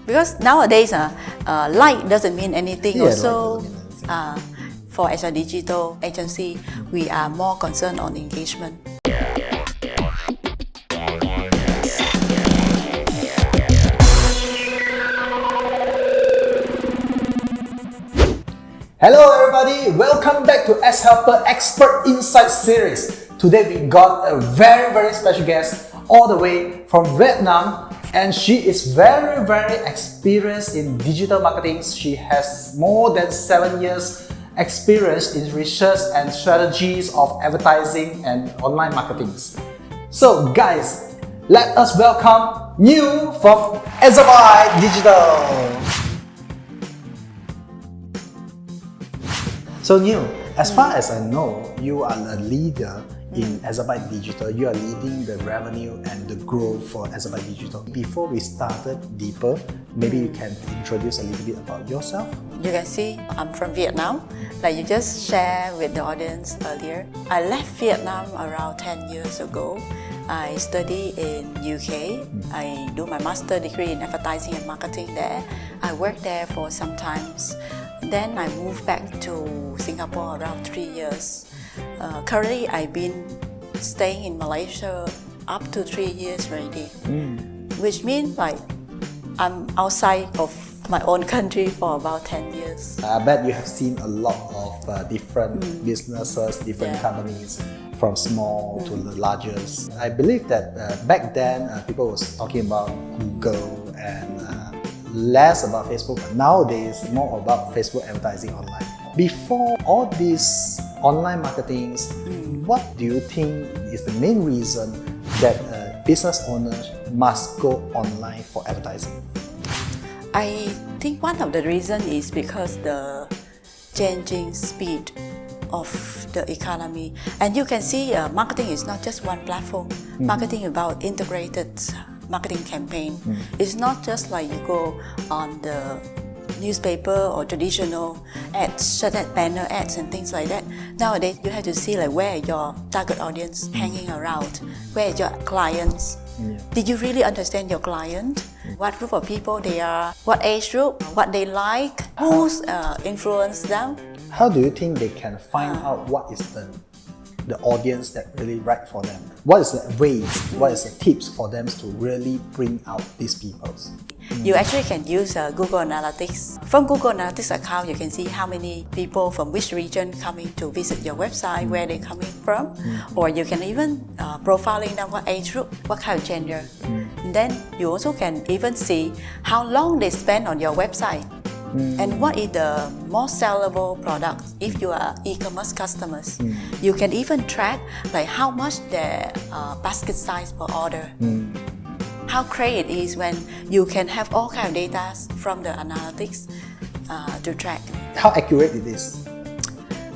Because nowadays, like doesn't mean anything. Yeah, Also, like doesn't mean anything. for as a digital agency, we are more concerned on engagement. Hello everybody, welcome back to AdsHelper Expert Insight Series. Today we got a very special guest all the way from Vietnam, and she is very experienced in digital marketing. She has more than 7 years experience in research and strategies of advertising and online marketing. So guys, let us welcome Nhu from Exabytes Digital. So Nhu, as far as I know, you are a leader in Exabytes Digital. You are leading the revenue and the growth for Exabytes Digital. Before we started deeper, maybe you can introduce a little bit about yourself. You can see I'm from Vietnam, like you just shared with the audience earlier. I left Vietnam around 10 years ago. I study in UK. I do my master degree in advertising and marketing there. I worked there for some time. Then I moved back to Singapore around 3 years. Currently, I've been staying in Malaysia up to 3 years already, which means like I'm outside of my own country for about 10 years. I bet you have seen a lot of different businesses, different companies, from small to the largest. I believe that back then people was talking about Google and less about Facebook. Nowadays, more about Facebook advertising online. Before all these online marketing, what do you think is the main reason that business owners must go online for advertising? I think one of the reasons is because the changing speed of the economy. And you can see marketing is not just one platform. Marketing about integrated marketing campaign. It's not just like you go on the newspaper or traditional ads, such as banner ads and things like that. Nowadays, you have to see like where your target audience hanging around, where your clients. Did you really understand your client? What group of people they are, what age group, what they like, who's influenced them? How do you think they can find out what is the audience that really right for them? What is the ways, what is the tips for them to really bring out these people? You actually can use Google Analytics. From Google Analytics account, you can see how many people from which region coming to visit your website, where they're coming from, or you can even profiling them what age group, what kind of gender. And then you also can even see how long they spend on your website. And what is the most sellable product if you are e-commerce customers. You can even track like how much their basket size per order. How great it is when you can have all kind of data from the analytics to track. How accurate it is?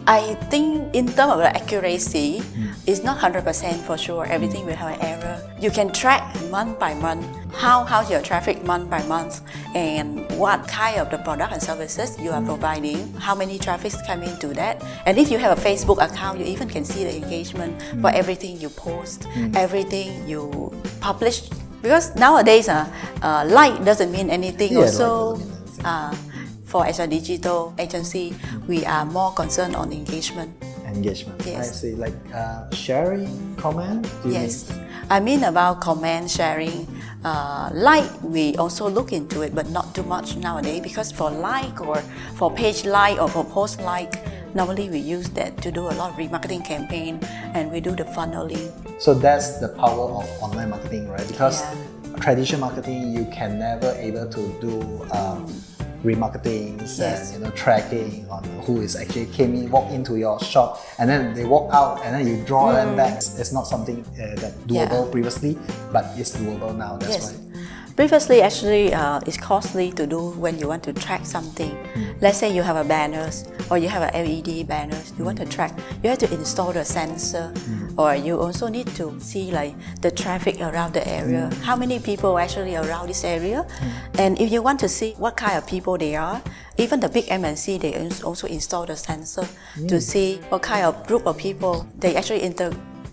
I think in terms of the accuracy, it's not 100% for sure. Everything will have an error. You can track month by month how's your traffic month by month, and what kind of the product and services you are providing, how many traffics come into that. And if you have a Facebook account, you even can see the engagement for everything you post, everything you publish. Because nowadays, like doesn't mean anything. Yeah, also, like doesn't mean anything. For as a digital agency, we are more concerned on engagement. Engagement. Yes. I see, like sharing, comment. Yes, I mean about comment sharing. Like we also look into it, but not too much nowadays, because for like or for page like or for post like, normally we use that to do a lot of remarketing campaign, and we do the funneling. So that's the power of online marketing, right? Because traditional marketing, you can never able to do remarketing and tracking on who is actually came in, walk into your shop, and then they walk out, and then you draw them back. It's not something that doable previously, but it's doable now. That's why. Previously, actually, it's costly to do when you want to track something. Let's say you have a banners or you have a LED banners. You want to track. You have to install the sensor, or you also need to see like the traffic around the area. How many people actually around this area? And if you want to see what kind of people they are, even the big MNC, they also install the sensor to see what kind of group of people they actually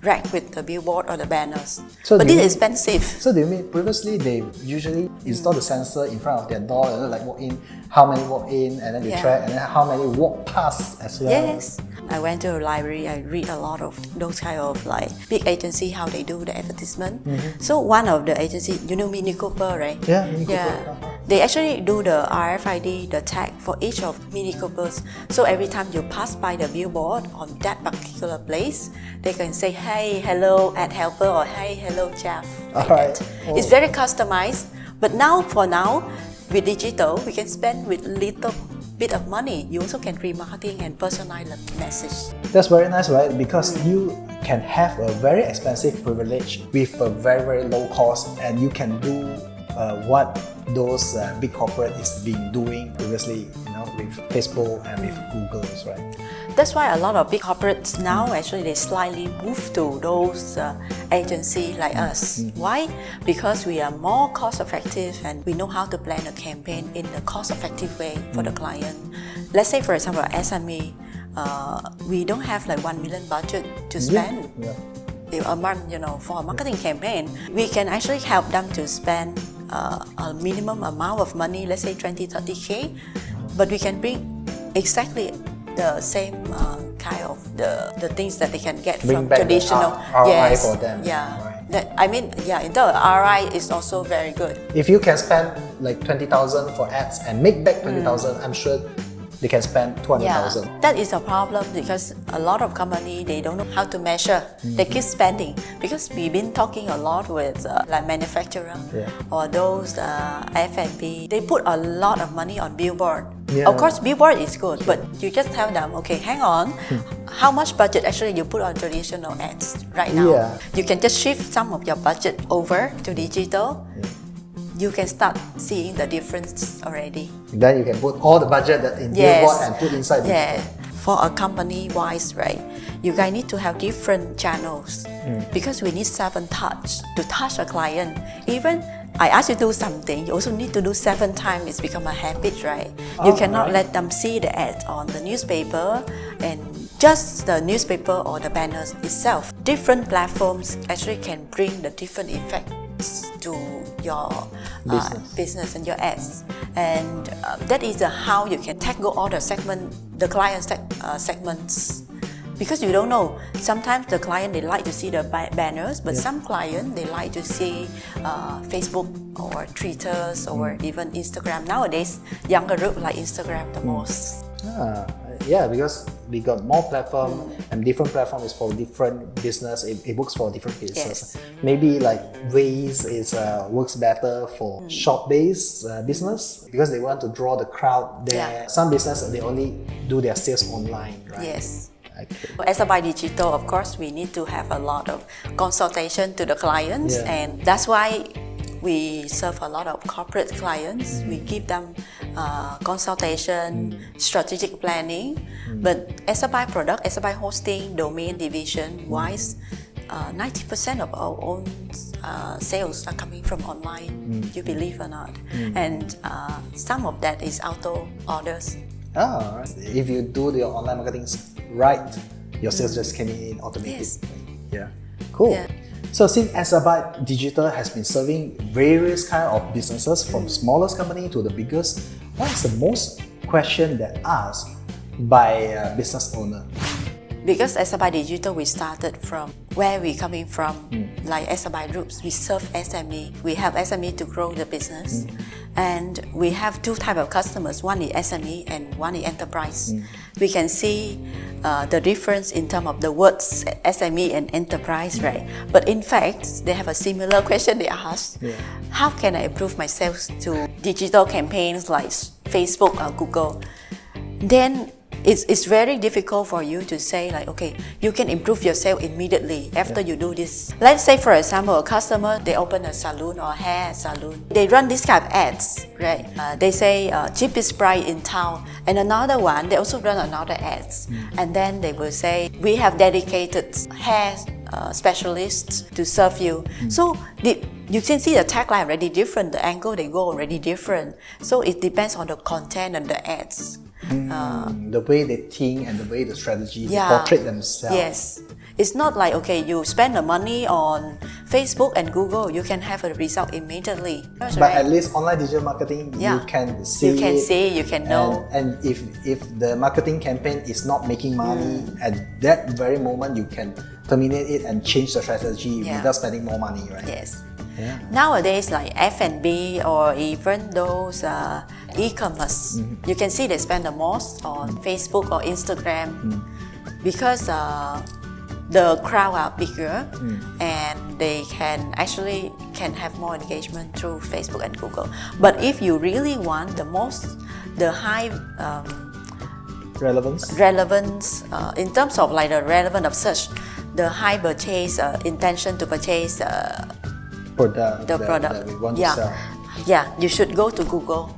rack with the billboard or the banners. So but do this you is expensive. So do you mean previously they usually install the sensor in front of their door and then like walk in, how many walk in, and then they track, and then how many walk past as well? Yes. I went to a library, I read a lot of those kind of like big agency, how they do the advertisement. So one of the agency, you know Mini Cooper, right? Yeah, Mini Cooper. They actually do the RFID, the tag for each of Mini Coopers. So every time you pass by the billboard on that particular place, they can say, hey, hello, AdsHelper, or hey, hello, Jeff. Like that. It's very customized. But now, with digital, we can spend with little bit of money. You also can remarketing and personalize the message. That's very nice, right? Because you can have a very expensive privilege with a very, very low cost, and you can do what those big corporate is been doing previously, with Facebook and with Google, right? That's why a lot of big corporates now actually they slightly move to those agency like us. Why? Because we are more cost effective and we know how to plan a campaign in a cost effective way for the client. Let's say for example SME, we don't have like 1 million budget to spend a month, for a marketing campaign. We can actually help them to spend a minimum amount of money, let's say 20-30K, but we can bring exactly the same kind of the things that they can get from traditional. ROI for them. In the ROI is also very good. If you can spend like 20,000 for ads and make back 20,000, I'm sure they can spend 200,000. That is a problem because a lot of company they don't know how to measure. They keep spending because we've been talking a lot with like manufacturer or those F&B. They put a lot of money on billboard. Of course, billboard is good, but you just tell them, okay, hang on, how much budget actually you put on traditional ads right now? You can just shift some of your budget over to digital. You can start seeing the difference already. Then you can put all the budget that in billboard and put inside. For a company-wise, right? You guys need to have different channels because we need 7 touch to touch a client. Even I ask you to do something, you also need to do 7 times. It's become a habit, right? You cannot let them see the ad on the newspaper and just the newspaper or the banners itself. Different platforms actually can bring the different effects to your business and your ads, and that is how you can tackle all the client segments, because you don't know. Sometimes the client they like to see the banners, but some client they like to see Facebook or Twitters or even Instagram. Nowadays, younger group like Instagram the most. Because we got more platform and different platform is for different business. It works for different business. Maybe like Waze works better for shop-based business because they want to draw the crowd there. Some business they only do their sales online, right? Yes. As a by digital, of course, we need to have a lot of consultation to the clients, and that's why we serve a lot of corporate clients. We give them consultation, strategic planning. But as a byproduct, as a by hosting domain division wise, 90% of our own sales are coming from online. You believe or not? And some of that is auto orders. If you do your online marketing right, your sales just came in automated. Cool. So since Exabytes Digital has been serving various kind of businesses from smallest company to the biggest, what is the most question that asked by a business owner? Because Exabytes Digital, we started from where we coming from, like Exabytes Groups, we serve SME. We help SME to grow the business. And we have 2 types of customers. One is SME and one is enterprise. We can see the difference in terms of the words SME and enterprise, right? But in fact, they have a similar question they ask. How can I improve my sales to digital campaigns like Facebook or Google? Then it's very difficult for you to say like, okay, you can improve your sales immediately after you do this. Let's say for example, a customer, they open a salon or hair salon. They run this kind of ads, right? They say cheapest price in town. And another one, they also run another ads. And then they will say, we have dedicated hair specialists to serve you. So You can see the tagline already different, the angle they go already different. So it depends on the content and the ads. The way they think and the way the strategy they Yeah. portray themselves. Yes. It's not like, okay, you spend the money on Facebook and Google, you can have a result immediately. That's But right. at least online digital marketing, Yeah. you can see You can it, see, you can know. And if the marketing campaign is not making money, at that very moment you can terminate it and change the strategy Yeah. without spending more money, right? Yes. Yeah. Nowadays, like F&B or even those e-commerce, you can see they spend the most on Facebook or Instagram because the crowd are bigger and they can have more engagement through Facebook and Google. But if you really want the high relevance in terms of like the relevance of search, the high purchase intention to purchase Product the product. that we want to sell. Yeah, you should go to Google.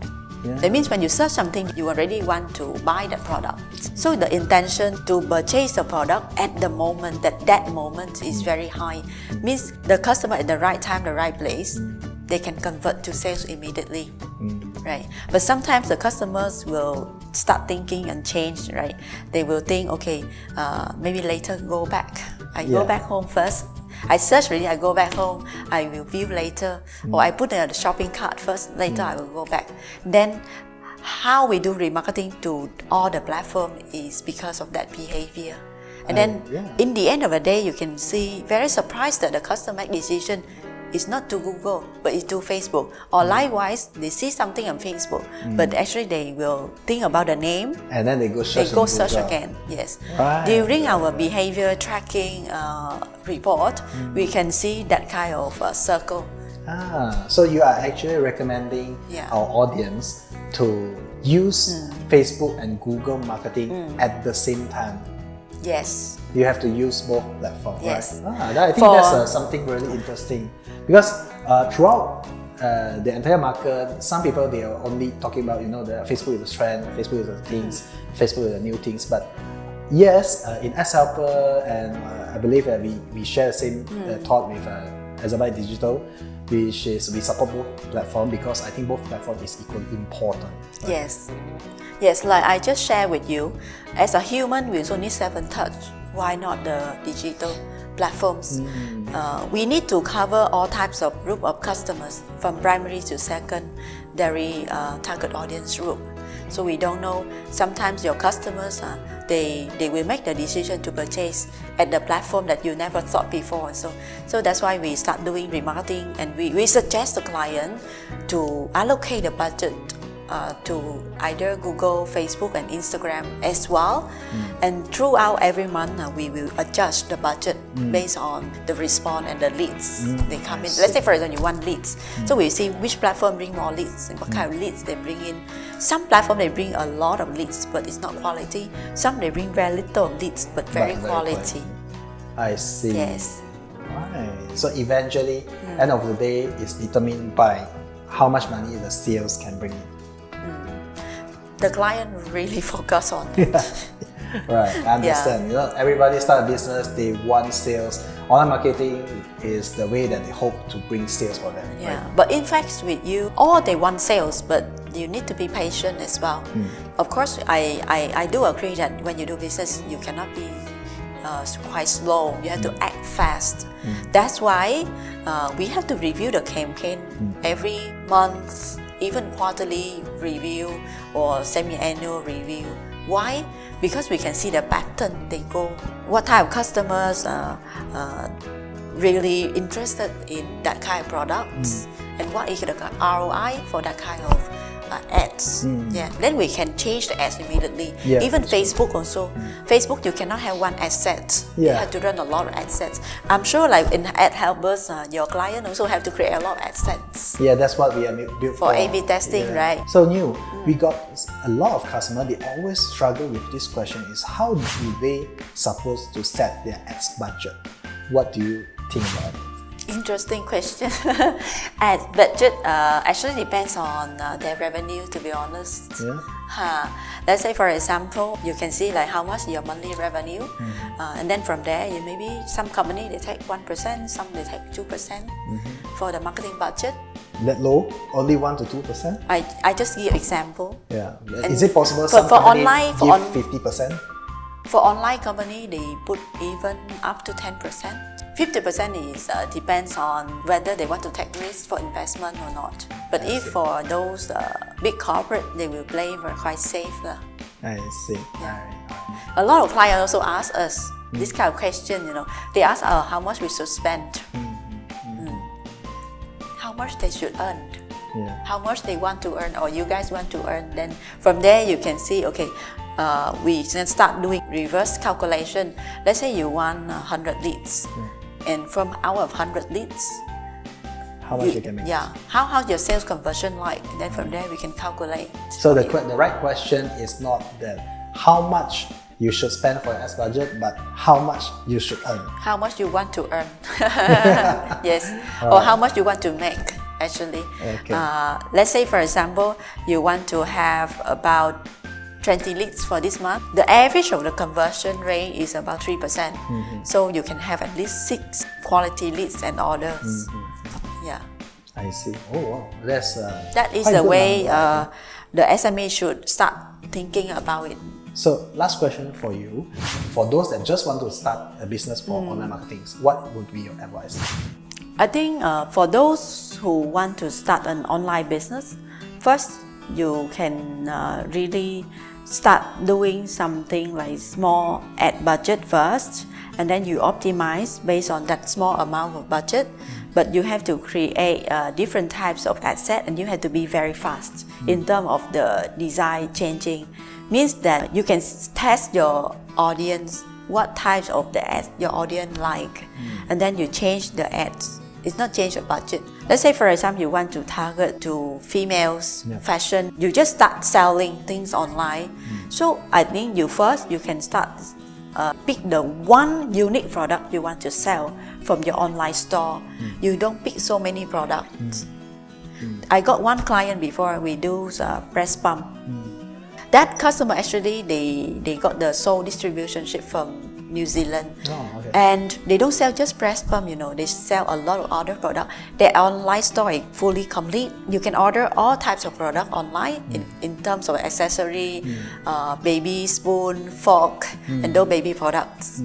Yeah. That means when you search something, you already want to buy the product. So the intention to purchase the product at the moment, that moment is very high. Means the customer at the right time, the right place, they can convert to sales immediately. Right? But sometimes the customers will start thinking and change, right? They will think, okay, maybe later go back. I go back home first. I search already, I go back home, I will view later, or I put in the shopping cart first, later I will go back. Then how we do remarketing to all the platform is because of that behavior. And then in the end of the day, you can see, very surprised that the customer make decision is not to Google, but it's to Facebook. Or likewise, they see something on Facebook, but actually they will think about the name. And then they go search. They go search again, yes. Right. During our behavior tracking report, we can see that kind of circle. So you are actually recommending our audience to use Facebook and Google marketing at the same time. Yes. You have to use both platforms, Yes. right? I think that's something really interesting because throughout the entire market, some people they are only talking about the Facebook is the trend, Facebook is the things, Facebook is the new things. But yes, in AdsHelper and I believe that we share the same thought with Exabytes Digital, which is we support both platforms because I think both platforms is equally important. Right? Yes, like I just shared with you, as a human we also need 7 touch. Why not the digital platforms? We need to cover all types of group of customers, from primary to secondary target audience group. So we don't know, sometimes your customers, they will make the decision to purchase at the platform that you never thought before. So that's why we start doing remarketing, and we suggest the client to allocate the budget to either Google, Facebook and Instagram as well. And throughout every month, we will adjust the budget based on the response and the leads they come in. Let's say for example you want leads. So we see which platform bring more leads and what kind of leads they bring in. Some platform they bring a lot of leads but it's not quality. Some they bring very little leads but very quality. I see. Yes. Right. So eventually, end of the day is determined by how much money the sales can bring in. The client really focus on it. Right, I understand. Everybody start a business, they want sales. Online marketing is the way that they hope to bring sales for them. Yeah, right? but in fact with you, all they want sales, but you need to be patient as well. Of course, I do agree that when you do business, you cannot be quite slow. You have to act fast. That's why we have to review the campaign every month, even quarterly review or semi-annual review. Why? Because we can see the pattern they go. What type of customers are really interested in that kind of products, and what is the ROI for that kind of ads. Then we can change the ads immediately. Even Facebook also. Facebook you cannot have one ad set. You have to run a lot of ad sets. I'm sure like in AdsHelper, your client also have to create a lot of ad sets. Yeah, that's what we are built for. A/B testing, right? So Nhu, we got a lot of customers, they always struggle with this question is how do they supposed to set their ads budget? What do you think about it? Interesting question. Ad budget actually depends on their revenue, to be honest. Yeah. Let's say, for example, you can see like how much your monthly revenue, and then from there, you maybe some company they take 1%, some they take 2% for the marketing budget. That low? Only 1 to 2%? I just give example. Yeah. And Is it possible for some company online, give 50%? For online company, they put even up to 10%. 50% is depends on whether they want to take risk for investment or not. But if for those big corporate, they will play quite safe. I see. Yeah. A lot of clients also ask us this kind of question. They ask how much we should spend, how much they should earn, how much they want to earn, or you guys want to earn. Then from there you can see, okay, we can start doing reverse calculation. Let's say you want 100 leads, and from out of 100 leads, how much you can make? Yeah, how's your sales conversion like? And then from there we can calculate. So the right question is not that how much you should spend for your ads budget, but how much you should earn. How much you want to earn. Yes, or how much you want to make actually. Okay. Let's say, for example, you want to have about 20 leads for this month. The average of the conversion rate is about 3%. So you can have at least 6 quality leads and orders. Yeah. I see. Oh wow, that is the way the SME should start thinking about it. So last question for you. For those that just want to start a business for online marketing, what would be your advice? I think for those who want to start an online business, first you can really start doing something like small ad budget first, and then you optimize based on that small amount of budget. But you have to create different types of ad set, and you have to be very fast in terms of the design changing. Means that you can test your audience, what types of the ads your audience like, and then you change the ads. It's not change the budget. Let's say, for example, you want to target to females, fashion. You just start selling things online. So I think you can start pick the one unique product you want to sell from your online store. You don't pick so many products. I got one client before, we do breast pump. That customer actually, they got the sole distributionship from New Zealand. And they don't sell just breast pump, they sell a lot of other products. Their online store is fully complete. You can order all types of products online in terms of accessory, baby spoon, fork, and those baby products.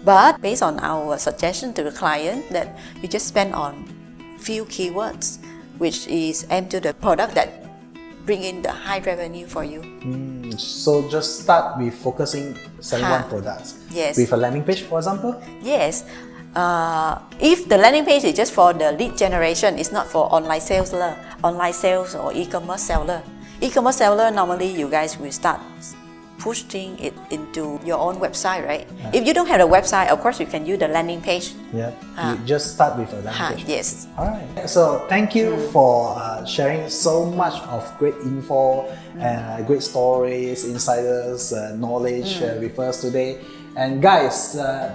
But based on our suggestion to the client, that you just spend on few keywords, which is aimed to the product that bring in the high revenue for you. So just start with focusing selling one product. Yes. With a landing page, for example? Yes. If the landing page is just for the lead generation, it's not for online sales or e-commerce seller. E-commerce seller, normally you guys will start pushing it into your own website, right? If you don't have a website, of course you can use the landing page. You just start with a landing page. Yes. Alright. So thank you for sharing so much of great info and great stories, insiders, knowledge with us today. And guys,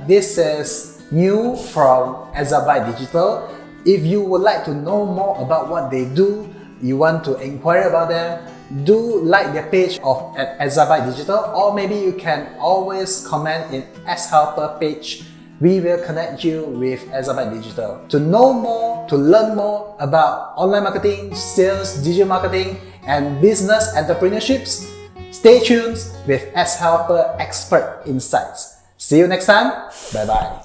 this is Nhu from Exabytes Digital. If you would like to know more about what they do, you want to inquire about them, do like their page of Exabytes Digital, or maybe you can always comment in AdsHelper page. We will connect you with Exabytes Digital. To know more, to learn more about online marketing, sales, digital marketing, and business entrepreneurships, stay tuned with AdsHelper Expert Insights. See you next time. Bye bye.